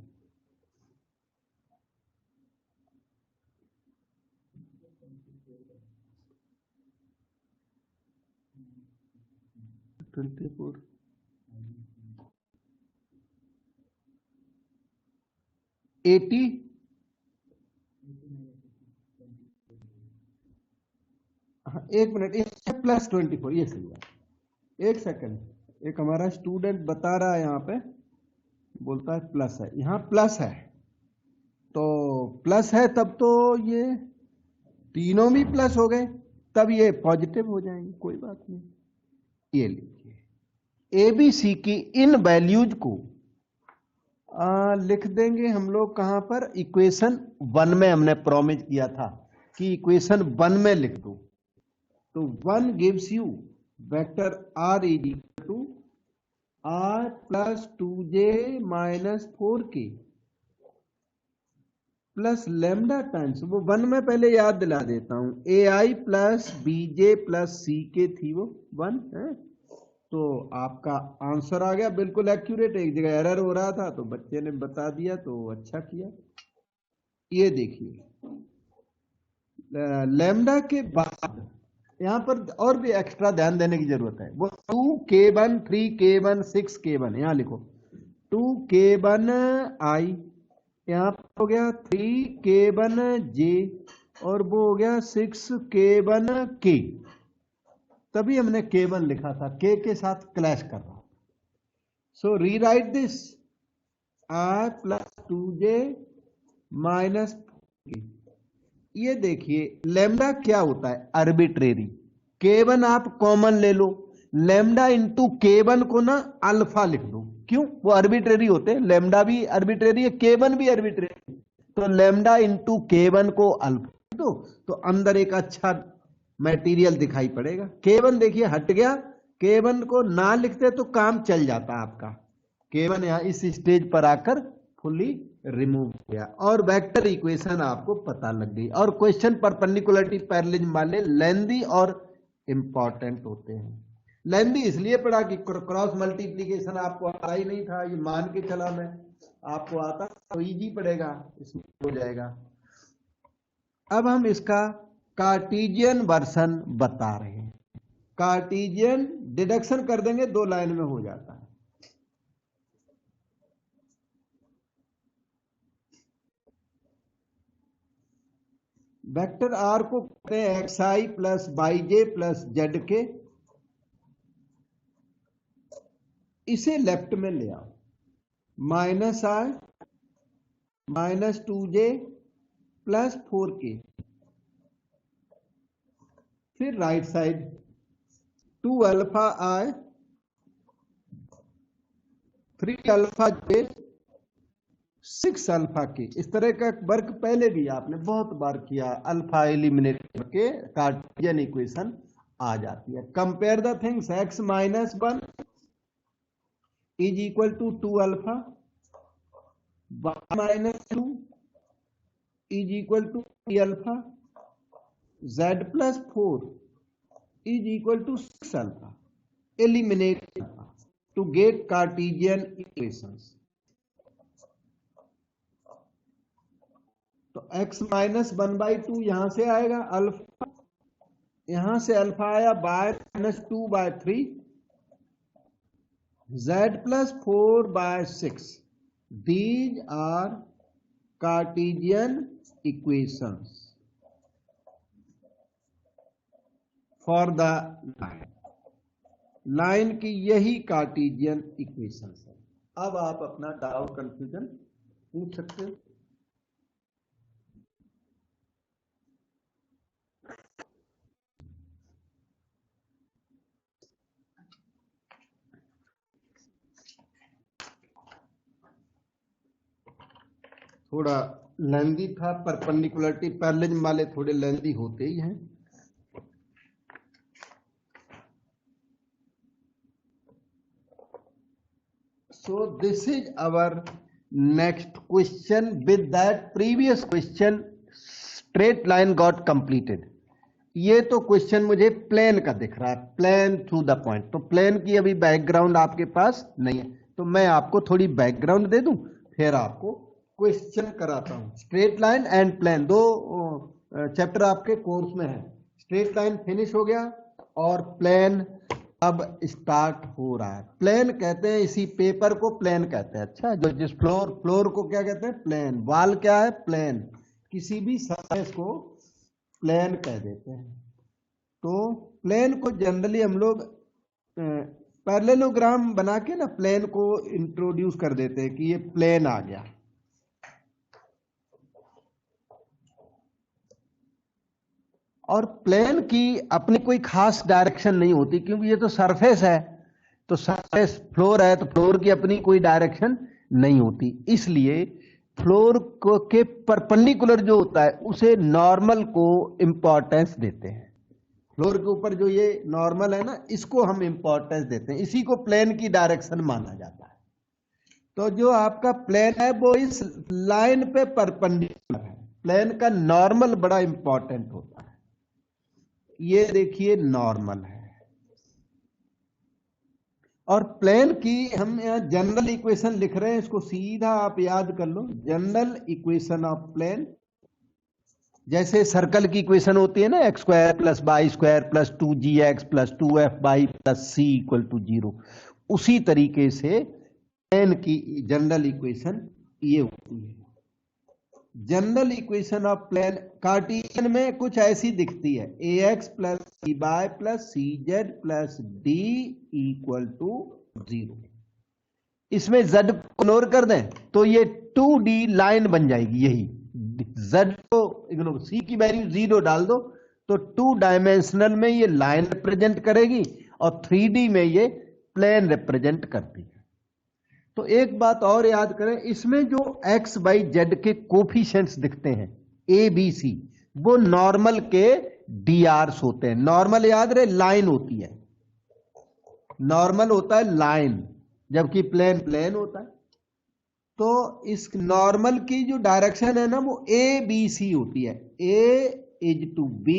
ट्वेंटी 80 एक मिनट, प्लस 24, ये सही है। एक सेकंड, एक हमारा स्टूडेंट बता रहा है यहाँ पे, बोलता है प्लस है, यहाँ प्लस है, तो प्लस है तब तो ये तीनों भी प्लस हो गए, तब ये पॉजिटिव हो जाएंगे, कोई बात नहीं। ये लीजिए एबीसी की इन वैल्यूज को लिख देंगे हम लोग कहां पर, इक्वेशन 1 में हमने प्रॉमिस किया था कि इक्वेशन 1 में लिख दो। तो 1 gives you vector R is equal to R plus 2j minus 4k plus lambda times, वो 1 में पहले याद दिला देता हूं, A I plus B J plus C K थी वो 1 है। तो आपका आंसर आ गया बिल्कुल एक्यूरेट, एक जगह एरर हो रहा था तो बच्चे ने बता दिया, तो अच्छा किया। ये देखिए लेमडा के बाद यहां पर और भी एक्स्ट्रा ध्यान देने की जरूरत है, वो 2k1 3k1 6k1, यहां लिखो 2k1 आई, यहां पर हो गया 3k1 जे, और वो हो गया 6k1 के, तभी हमने k1 लिखा था, के साथ क्लैश कर रहा। So rewrite this i plus 2j minus, ये देखिए लेमडा क्या होता है, आर्बिट्रेरी। k1 आप कॉमन ले लो, लेमडा इंटू k1 को ना अल्फा लिख दो, क्यों, वो आर्बिट्रेरी होते हैं, लेमडा भी आर्बिट्रेरी है, k1 भी आर्बिट्रेरी, तो लेमडा इंटू k1 को अल्फा लिख दो, तो अंदर एक अच्छा मटेरियल दिखाई पड़ेगा। k1 देखिए हट गया, k1 को ना लिखते तो काम चल जाता आपका, k1 यहां इस स्टेज पर आकर फुली रिमूव किया, और वेक्टर इक्वेशन आपको पता लग गई। और क्वेश्चन परपेंडिकुलरिटी पैरेललिज्म वाले लेंदी और इंपॉर्टेंट होते हैं। लेंदी इसलिए पढ़ा कि क्रॉस मल्टीप्लीकेशन आपको आता ही नहीं था, ये मान के चला मैं, आपको आता तो इजी पड़ेगा, इसमें हो जाएगा। अब हम इसका कार्टीजियन वर्सन बता रहे हैं, कार्टीजियन डिडक्शन कर देंगे, 2 लाइन में हो जाता है। वेक्टर आर को कहते हैं x i plus Y J plus z के, इसे लेफ्ट में ले आओ, माइनस आई माइनस 2j प्लस 4k, फिर राइट साइड 2 अल्फा आई 3 अल्फा जे 6 अल्फा के। इस तरह का वर्क पहले भी आपने बहुत बार किया, अल्फा एलिमिनेट करके कार्टेशियन इक्वेशन आ जाती है। Compare the things, x minus 1 is equal to 2 alpha, y minus 2 is equal to 3 alpha, z plus 4 is equal to 6 alpha. Eliminate to get Cartesian equations. तो x माइनस 1/2 यहां से आएगा alpha, यहां से alpha आया by minus 2/3, z plus 4/6, these are Cartesian equations for the line. Line की यही Cartesian equations है। अब आप अपना डाउट कंफ्यूजन पूछ सकते हो। थोड़ा लेंदी था, परपेंडिकुलरिटी पैरेललिज्म वाले थोड़े लेंदी होते ही हैं। So this is our next question. With that previous question, straight line got completed. ये तो क्वेश्चन मुझे प्लेन का दिख रहा है, प्लेन थ्रू द पॉइंट। तो प्लेन की अभी बैकग्राउंड आपके पास नहीं है, तो मैं आपको थोड़ी बैकग्राउंड दे दूं, फिर आपको क्वेश्चन कराता हूं। स्ट्रेट लाइन एंड प्लेन दो चैप्टर आपके कोर्स में है। स्ट्रेट लाइन फिनिश हो गया और प्लेन अब स्टार्ट हो रहा है। प्लेन कहते हैं, इसी पेपर को प्लेन कहते हैं। अच्छा, जो जिस फ्लोर को क्या कहते हैं? प्लेन। वॉल क्या है? प्लेन। किसी भी सरफेस को प्लेन कह देते हैं। तो प्लेन को जनरली हम लोग पैरेललोग्राम बना के ना प्लेन को इंट्रोड्यूस कर देते हैं कि ये प्लेन आ गया। और प्लेन की अपनी कोई खास डायरेक्शन नहीं होती, क्योंकि ये तो सरफेस है, तो सरफेस फ्लोर है, तो फ्लोर की अपनी कोई डायरेक्शन नहीं होती। इसलिए फ्लोर को के परपेंडिकुलर जो होता है उसे नॉर्मल को इंपॉर्टेंस देते हैं। फ्लोर के ऊपर जो ये नॉर्मल है ना, इसको हम इंपॉर्टेंस देते हैं, इसी को प्लेन की डायरेक्शन माना जाता है। तो जो आपका प्लेन है वो इस लाइन पे परपेंडिकुलर है। प्लेन का नॉर्मल बड़ा इंपॉर्टेंट होता है। ये देखिए नॉर्मल है। और प्लेन की हम यहां जनरल इक्वेशन लिख रहे हैं, इसको सीधा आप याद कर लो। जनरल इक्वेशन ऑफ प्लेन, जैसे सर्कल की इक्वेशन होती है ना, X square plus Y square plus 2gx plus 2f(y) plus c equal to 0, उसी तरीके से प्लेन की जनरल इक्वेशन ये होती है। General equation of plane Cartesian में कुछ ऐसी दिखती है, ax plus by plus cz plus d equal to 0। इसमें z को इग्नोर कर दें तो ये 2d लाइन बन जाएगी। यही z को इग्नोर, c की वैल्यू 0 डाल दो तो 2 डायमेंशनल में ये लाइन रिप्रेजेंट करेगी और 3D में ये प्लेन रिप्रेजेंट करती है। तो एक बात और याद करें, इसमें जो x y z के कोफिशिएंट्स दिखते हैं a b c, वो नॉर्मल के drs होते हैं। नॉर्मल याद रहे लाइन होती है, नॉर्मल होता है लाइन, जबकि प्लेन प्लेन होता है। तो इस नॉर्मल की जो डायरेक्शन है ना वो a b c होती है। a is to b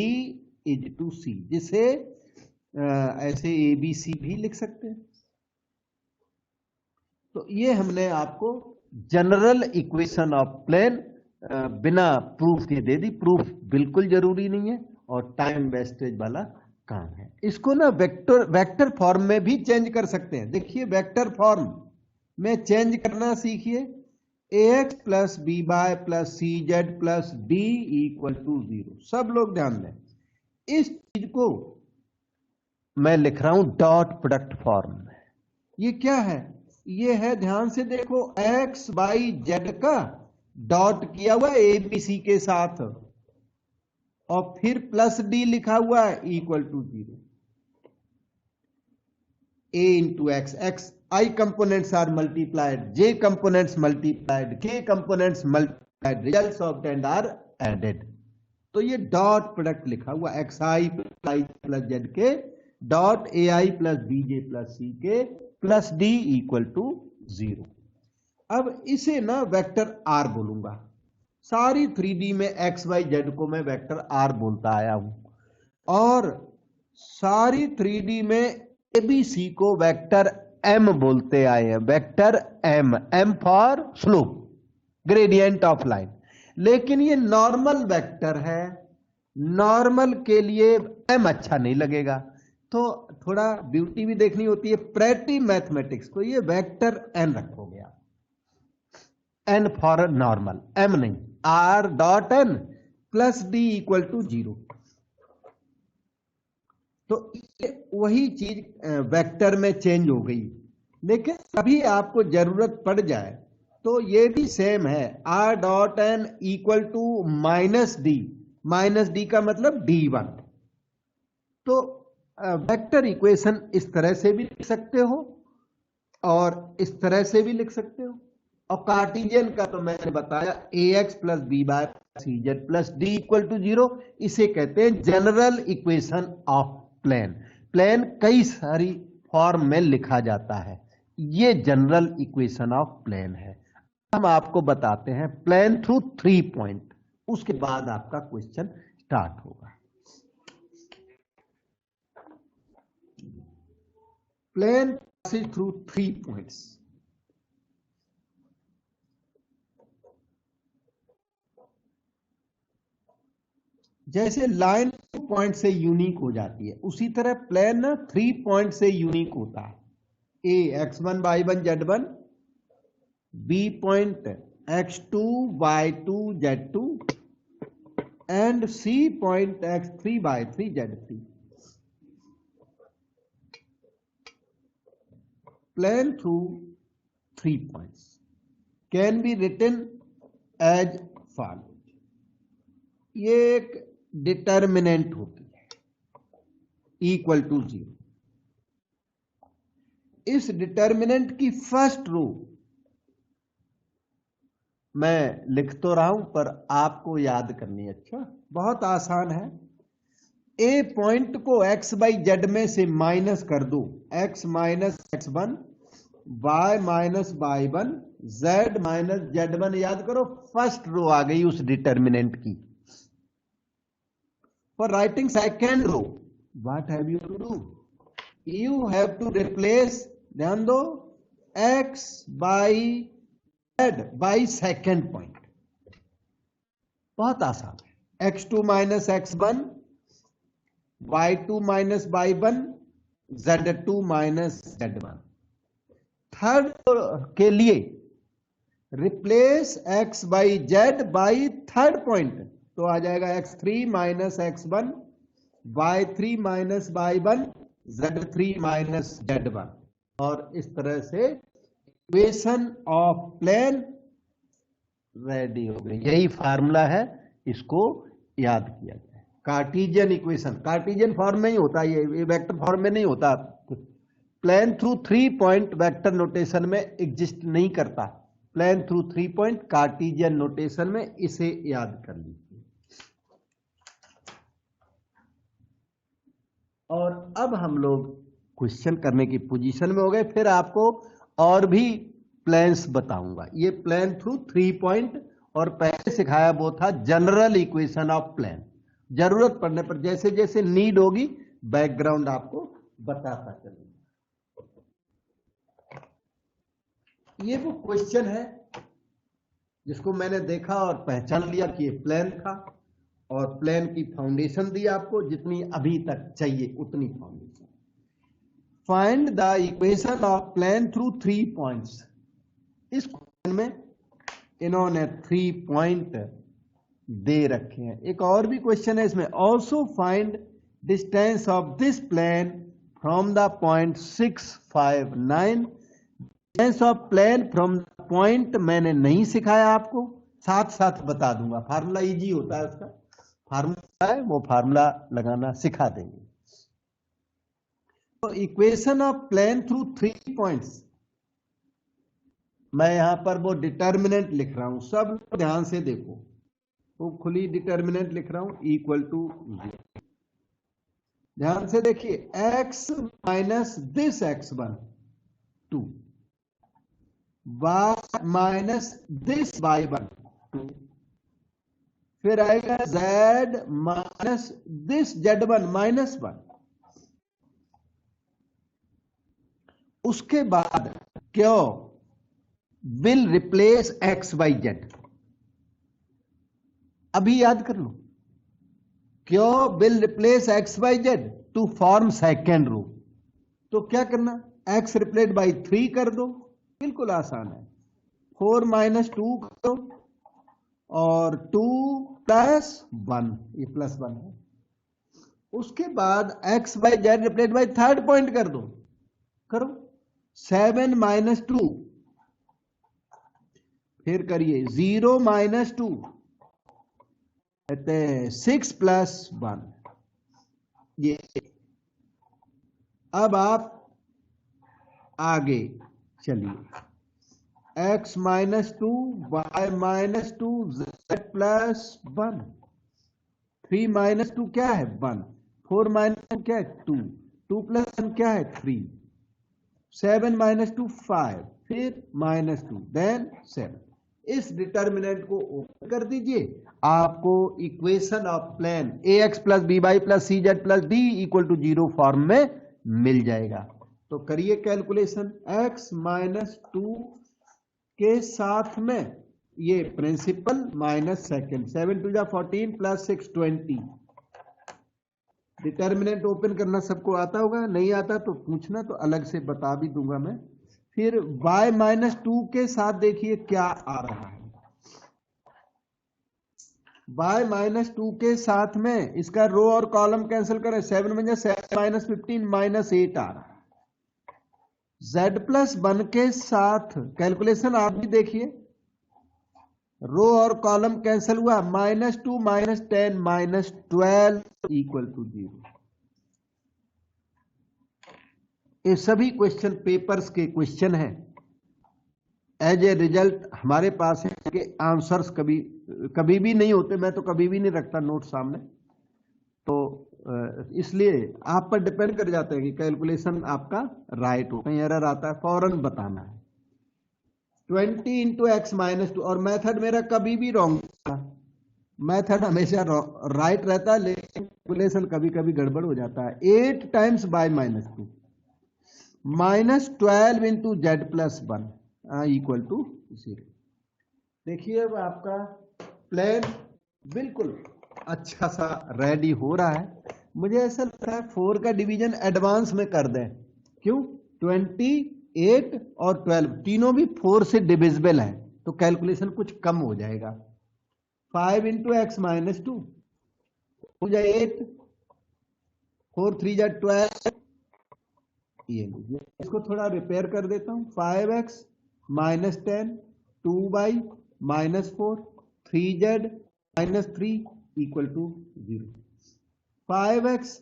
is to c, जिसे ऐसे a b c भी लिख सकते हैं। तो ये हमने आपको जनरल इक्वेशन ऑफ प्लेन बिना प्रूफ के दे दी। प्रूफ बिल्कुल जरूरी नहीं है और टाइम वेस्टेज वाला काम है। इसको ना वेक्टर फॉर्म में भी चेंज कर सकते हैं। देखिए वेक्टर फॉर्म में चेंज करना सीखिए। ax plus B by plus C Z plus D equal to 0। सब लोग ध्यान दें, इस चीज को मैं लिख रहा हूं डॉट प्रोडक्ट फॉर्म में। ये क्या है? ये है, ध्यान से देखो, x y z का डॉट किया हुआ है a b c के साथ और फिर प्लस डी लिखा हुआ है equal to 0। a into X, X i components are multiplied, j components multiplied, k components multiplied, results obtained are added। तो ये डॉट प्रोडक्ट लिखा हुआ x i plus z k dot a I plus B J plus C k plus D equal to 0। अब इसे ना vector are बोलूंगा। सारी 3D में एक्स वाई जेड को मैं वेक्टर आर बोलता आया हूं और सारी 3D में एबीसी को वेक्टर एम बोलते आए हैं। Vector M, M for slope, gradient of line. लेकिन ये नॉर्मल वेक्टर है, नॉर्मल के लिए एम अच्छा नहीं लगेगा, तो थोड़ा ब्यूटी भी देखनी होती है प्रेटी मैथमेटिक्स। तो ये वेक्टर एन रखोगे आप, एन फॉर नॉर्मल, एम नहीं, R dot N plus D equal to 0। तो ये वही चीज वेक्टर में चेंज हो गई। लेकिन कभी आपको जरूरत पड़ जाए तो ये भी सेम है, R dot N equal to minus D. Minus D का मतलब D1। तो वेक्टर इक्वेशन इस तरह से भी लिख सकते हो और इस तरह से भी लिख सकते हो। और कार्टेशियन का तो मैंने बताया ax plus B by C Z plus D equal to 0। इसे कहते हैं general equation of plane. Plane कई सारी फॉर्म में लिखा जाता है, ये जनरल इक्वेशन ऑफ प्लेन है। हम आपको बताते हैं प्लेन थ्रू 3 पॉइंट, उसके बाद आपका क्वेश्चन स्टार्ट होगा। Plane passes through 3 points। जैसे लाइन 2 पॉइंट से यूनिक हो जाती है, उसी तरह प्लेन 3 पॉइंट से यूनिक होता है। A x1 y1 z1, B point x2 y2 z2 and C point x3 y3 z3। Plane through 3 points can be written as follows. ये एक डिटर्मिनेंट होती है इक्वल टू 0। इस डिटर्मिनेंट की फर्स्ट रो मैं लिख तो रहा हूं पर आपको याद करनी है। अच्छा, बहुत आसान है। ए पॉइंट को x बाई जेड में से माइनस कर दो, x minus x1, y minus y1, z minus z1। याद करो, फर्स्ट रो आ गई उस डिटर्मिनेंट की। For writing second row, what have you to do? You have to replace, ध्यान दो, x by z by second point। बहुत आसान है। x2 minus x1, y2 minus y1, z2 minus z1। Third के लिए replace x by z by third point, तो आ जाएगा x3 minus x1, y3 minus y1, z3 minus z1। और इस तरह से इक्वेशन ऑफ प्लेन रेडी हो गई। यही फार्मूला है, इसको याद किया जाए। कार्टेशियन इक्वेशन कार्टेशियन फॉर्म में ही होता है, ये वेक्टर फॉर्म में नहीं होता। Plane through 3 point vector notation में एग्जिस्ट नहीं करता। Plane through 3 point Cartesian notation में, इसे याद कर लीजिए। और अब हम लोग क्वेश्चन करने की पोजीशन में हो गए। फिर आपको और भी प्लेन्स बताऊंगा। ये प्लेन थ्रू 3 पॉइंट, और पहले सिखाया वो था जनरल इक्वेशन ऑफ प्लेन। जरूरत पड़ने पर, जैसे जैसे नीड होगी, बैकग्राउंड आपको बताता चलूंगा। ये वो क्वेश्चन है जिसको मैंने देखा और पहचान लिया कि ये प्लेन था, और प्लेन की फाउंडेशन दी आपको, जितनी अभी तक चाहिए उतनी foundation. Find the equation of plane through 3 points. इस क्वेश्चन में इन्होंने 3 पॉइंट दे रखे हैं। एक और भी क्वेश्चन है इसमें, also find distance of this plane from the point 6, 5, 9। Distance of plane from point मैंने नहीं सिखाया आपको, साथ साथ बता दूंगा। फार्मूला इजी होता है, उसका फार्मूला है, वो फार्मूला लगाना सिखा देंगे। तो equation of plane through 3 points, मैं यहां पर वो डिटर्मिनेंट लिख रहा हूं, सब ध्यान से देखो। वो खुली डिटर्मिनेंट लिख रहा हूं, इक्वल टू 0। ध्यान से देखिए, x minus this x1 2, y minus this y1 2, फिर आएगा z माइनस दिस z1 -1। उसके बाद क्यों will replace x by Z. अभी याद कर लो, क्यों will replace x by Z to form second row. तो क्या करना, x रिप्लेस बाई 3 कर दो, बिल्कुल आसान है। 4 माइनस 2 करो, और 2 प्लस 1, ये प्लस 1 है। उसके बाद x by Z replace by third point कर दो, करो। 7 माइनस 2, फिर करिए 0 माइनस 2, 6 प्लस 1। ये अब आप आगे चलिए, x minus 2, y minus 2, z plus 1। 3 minus 2 क्या है, 1। 4 माइनस 2 क्या है, 2। 2 प्लस 1 क्या है, 3। 7 माइनस 2 5, फिर माइनस 2, देन 7। इस डिटर्मिनेंट को ओपन कर दीजिए, आपको equation of plane ax plus B Y plus C Z plus D equal to 0 form में मिल जाएगा। तो करिए कैलकुलेशन। x माइनस 2 के साथ में ये प्रिंसिपल माइनस सेकेंड, 7 टू जा 14 प्लस 6 20। डिटर्मिनेंट ओपन करना सबको आता होगा, नहीं आता तो पूछना, तो अलग से बता भी दूंगा मैं। फिर y माइनस 2 के साथ देखिए क्या आ रहा है। y माइनस 2 के साथ में इसका रो और कॉलम कैंसिल करें, 7 में 7 माइनस 15 माइनस 8 आ रहा है। z प्लस 1 के साथ कैलकुलेशन आप भी देखिए, रो और कॉलम कैंसिल हुआ, minus 2 minus 10 minus 12 equal to 0। ये सभी क्वेश्चन पेपर्स के क्वेश्चन हैं। एज ए रिजल्ट हमारे पास है कि आंसर्स कभी भी नहीं होते, मैं तो कभी भी नहीं रखता नोट सामने, तो इसलिए आप पर डिपेंड कर जाता है कि कैलकुलेशन आपका राइट हो, कहीं एरर आता है फौरन बताना है। 20 इंटू एक्स माइनस 2, और मेथड मेरा कभी भी रॉन्ग था, मेथड हमेशा राइट रहता है, लेकिन कैलकुलेशन कभी कभी गड़बड़ हो जाता है। 8 times by minus 2 minus 12 into Z plus 1 equal to 0। देखिए अब आपका प्लान बिल्कुल अच्छा सा रेडी हो रहा है। मुझे ऐसा लगता है 4 का डिवीजन एडवांस में कर दें, क्यों? 28 और 12 तीनों भी 4 से डिविजिबल है, तो कैलकुलेशन कुछ कम हो जाएगा। 5 इंटू एक्स माइनस 2 हो जाए 8, 4 3 जा 12, ये लीजिए, इसको थोड़ा रिपेयर कर देता हूं। 5x minus 10, 2y minus 4, 3z minus 3 equal to 0। 5x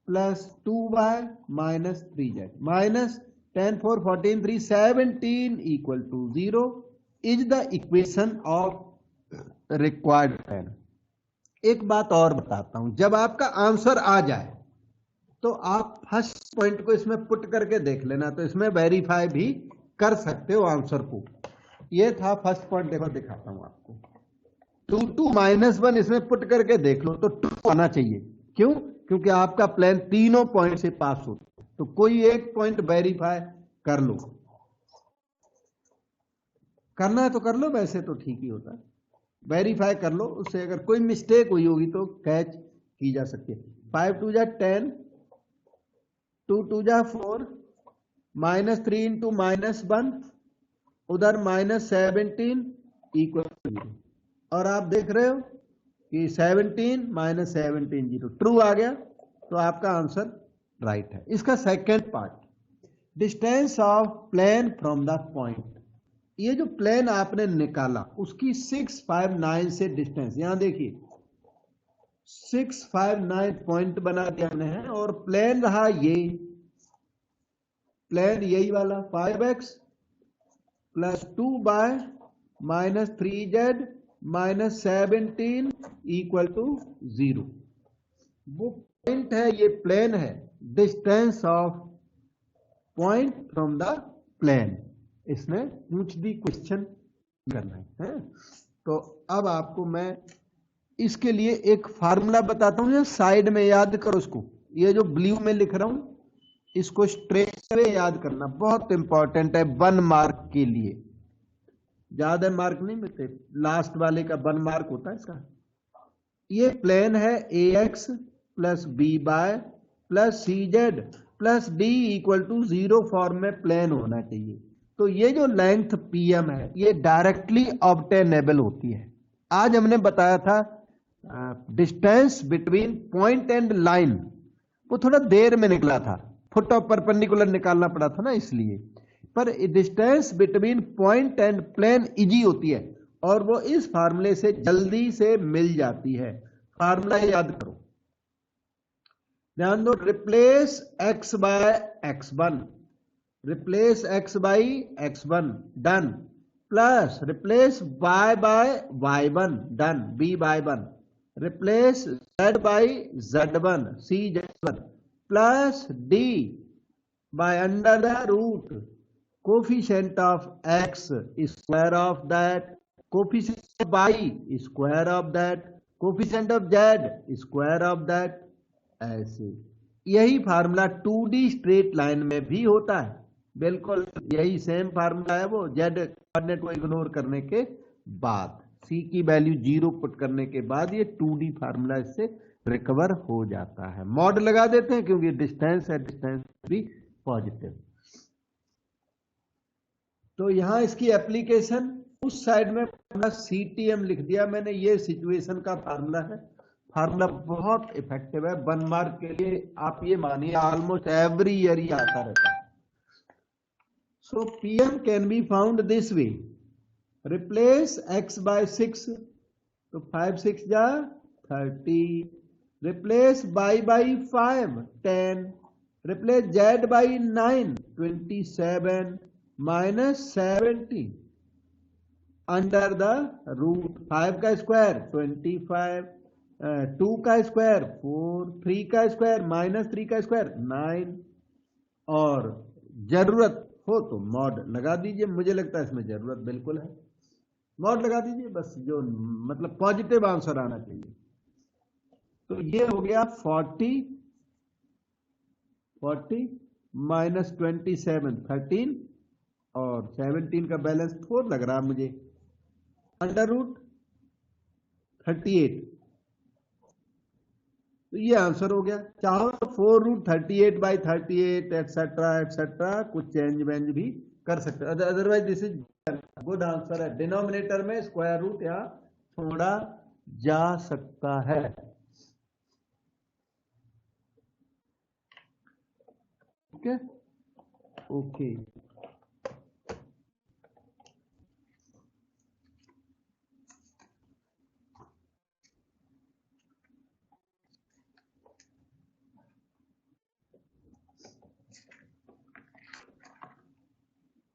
plus 2y minus 3z minus 10 4 14 3 17 equal to 0 is the equation of required plane. एक बात और बताता हूं, जब आपका आंसर आ जाए तो आप फर्स्ट पॉइंट को इसमें पुट करके देख लेना, तो इसमें वेरीफाई भी कर सकते हो आंसर को। ये था फर्स्ट पॉइंट, देखो दिखाता हूं आपको। 2 2 माइनस 1 इसमें पुट करके देख लो तो 2 आना चाहिए, क्यों? क्योंकि आपका प्लान तीनों पॉइंट से पास होता है, तो कोई एक पॉइंट वेरीफाई कर लो। करना है तो कर लो, वैसे तो ठीक ही होता है, वेरीफाई कर लो, उससे अगर कोई मिस्टेक हुई होगी तो कैच की जा सकती है। 5 2 जा 10, 2 2 जा 4, माइनस 3 इंटू माइनस 1, उधर माइनस 17 इक्वल टू 0। और आप देख रहे हो कि 17 माइनस 17 0 ट्रू आ गया, तो आपका आंसर राइट है। इसका second part, distance of plane from the point. ये जो प्लेन आपने निकाला उसकी 6 5 9 से डिस्टेंस, यहां देखिए 6 5 9 पॉइंट बना दिया हमने है, और प्लेन रहा ये प्लेन यही वाला 5x plus 2y minus 3z minus 17 equal to 0। वो पॉइंट है, ये प्लेन है। Distance of point from the plane, इसने पूछ दी क्वेश्चन करना है। तो अब आपको मैं इसके लिए एक फार्मूला बताता हूं, साइड में याद करो इसको। ये जो ब्लू में लिख रहा हूं इसको स्ट्रेट में याद करना, बहुत इंपॉर्टेंट है 1 मार्क के लिए। ज्यादा मार्क नहीं मिलते, लास्ट वाले का 1 मार्क होता है इसका। ये प्लेन है ax plus B by plus C Z plus D equal to 0 form में प्लेन होना चाहिए। तो ये जो लेंथ pm है ये डायरेक्टली ऑब्टेनेबल होती है। आज हमने बताया था distance between point and line, वो थोड़ा देर में निकला था, फुट ऑफ परपेंडिकुलर निकालना पड़ा था ना, इसलिए। पर distance between point and plane easy होती है, और वो इस फार्मूले से जल्दी से मिल जाती है। फार्मूला याद करो, ध्यान दो। Replace x by x1, replace x by x1, done. Plus replace y by y1, done, b by 1। Replace z by z1, c z1, plus d by under the root coefficient of x square of that, coefficient of y square of that, coefficient of z square of that, ऐसे। यही formula 2D straight line में भी होता है, बिल्कुल यही same formula है वो, z कोऑर्डिनेट को इग्नोर करने के बाद, c की वैल्यू 0 पुट करने के बाद ये 2D फार्मूला इससे रिकवर हो जाता है। मॉड लगा देते हैं क्योंकि डिस्टेंस है, डिस्टेंस भी पॉजिटिव। तो यहां इसकी एप्लीकेशन उस साइड में अपना CTM लिख दिया मैंने, ये सिचुएशन का फार्मूला है। फार्मूला बहुत इफेक्टिव है, 1 मार्क के लिए आप ये मानिए ऑलमोस्ट एवरी ईयर ही आता रहता है। So PM can be found this way, replace x by 6, तो 5 6 जा 30, replace y by 5 10, replace z by 9 27 minus 70 under the root 5 का स्क्वायर 25, 2 का स्क्वायर 4, 3 का स्क्वायर माइनस 3 का स्क्वायर 9, और जरूरत हो तो मॉड लगा दीजिए। मुझे लगता है इसमें जरूरत बिल्कुल है, मॉड लगा दीजिए बस, जो मतलब पॉजिटिव आंसर आना चाहिए। तो ये हो गया 40 माइनस 27 13, और 17 का बैलेंस 4 लग रहा मुझे, अंडर रूट 38, तो ये आंसर हो गया। चाहो तो 4 रूट 38 बाई 38 एटसेट्रा एटसेट्रा कुछ चेंज वेंज भी कर सकते हैं, otherwise this is good answer है। डिनोमिनेटर में स्क्वायर रूट यहां छोड़ा जा सकता है। ओके ओके,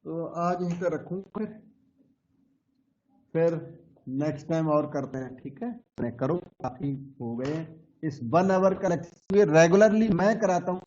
तो आज यहीं पे रखूंगा, फिर नेक्स्ट टाइम और करते हैं, ठीक है। मैं करो, काफी हो गए इस 1 आवर का लेक्चर रेगुलरली मैं कराता हूँ।